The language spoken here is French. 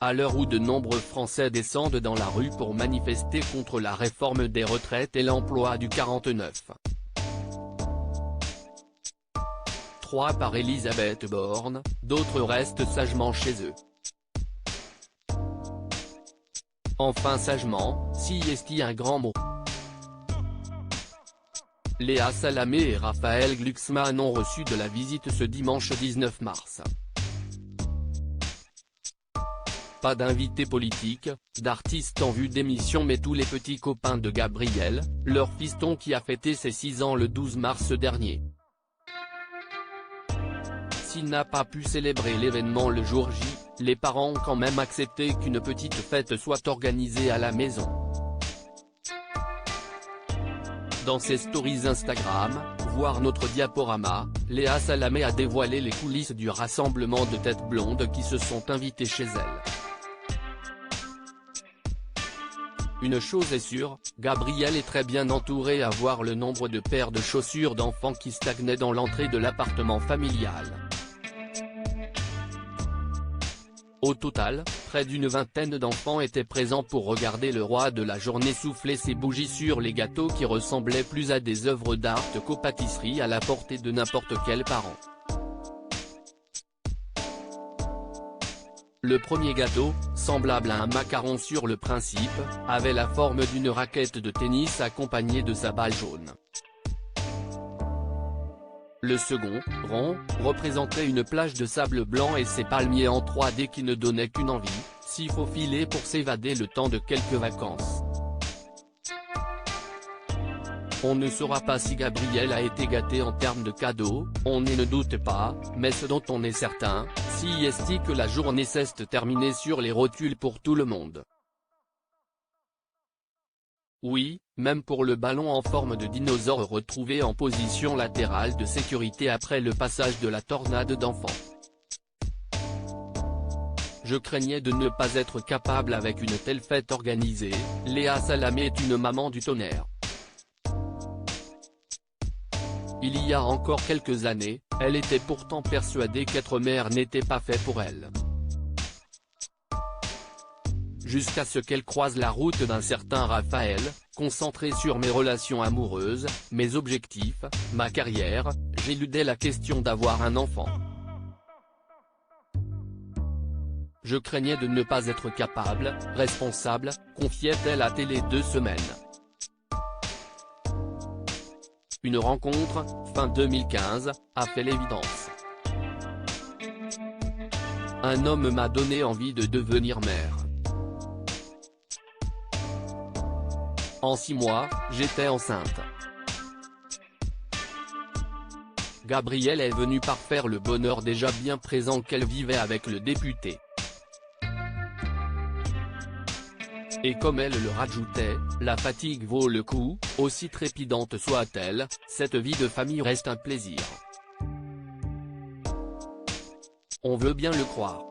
À l'heure où de nombreux Français descendent dans la rue pour manifester contre la réforme des retraites et l'emploi du 49. 3 par Elisabeth Borne, d'autres restent sagement chez eux. Enfin sagement, si est un grand mot. Léa Salamé et Raphaël Glucksmann ont reçu de la visite ce dimanche 19 mars. Pas d'invités politiques, d'artistes en vue d'émission mais tous les petits copains de Gabriel, leur fiston qui a fêté ses 6 ans le 12 mars dernier. S'il n'a pas pu célébrer l'événement le jour J, les parents ont quand même accepté qu'une petite fête soit organisée à la maison. Dans ses stories Instagram, voire notre diaporama, Léa Salamé a dévoilé les coulisses du rassemblement de têtes blondes qui se sont invitées chez elle. Une chose est sûre, Gabriel est très bien entouré à voir le nombre de paires de chaussures d'enfants qui stagnaient dans l'entrée de l'appartement familial. Au total, près d'une vingtaine d'enfants étaient présents pour regarder le roi de la journée souffler ses bougies sur les gâteaux qui ressemblaient plus à des œuvres d'art qu'aux pâtisseries à la portée de n'importe quel parent. Le premier gâteau, semblable à un macaron sur le principe, avait la forme d'une raquette de tennis accompagnée de sa balle jaune. Le second, rond, représentait une plage de sable blanc et ses palmiers en 3D qui ne donnaient qu'une envie, s'y faufiler pour s'évader le temps de quelques vacances. On ne saura pas si Gabriel a été gâté en termes de cadeaux, on ne doute pas, mais ce dont on est certain, si est que la journée s'est terminée sur les rotules pour tout le monde. Oui, même pour le ballon en forme de dinosaure retrouvé en position latérale de sécurité après le passage de la tornade d'enfants. Je craignais de ne pas être capable avec une telle fête organisée, Léa Salamé est une maman du tonnerre. Il y a encore quelques années, elle était pourtant persuadée qu'être mère n'était pas fait pour elle. Jusqu'à ce qu'elle croise la route d'un certain Raphaël, concentré sur mes relations amoureuses, mes objectifs, ma carrière, j'éludais la question d'avoir un enfant. Je craignais de ne pas être capable, responsable, confiait-elle à Télé 2 Semaines. Une rencontre, fin 2015, a fait l'évidence. Un homme m'a donné envie de devenir mère. En 6 mois, j'étais enceinte. Gabrielle est venue parfaire le bonheur déjà bien présent qu'elle vivait avec le député. Et comme elle le rajoutait, la fatigue vaut le coup, aussi trépidante soit-elle, cette vie de famille reste un plaisir. On veut bien le croire.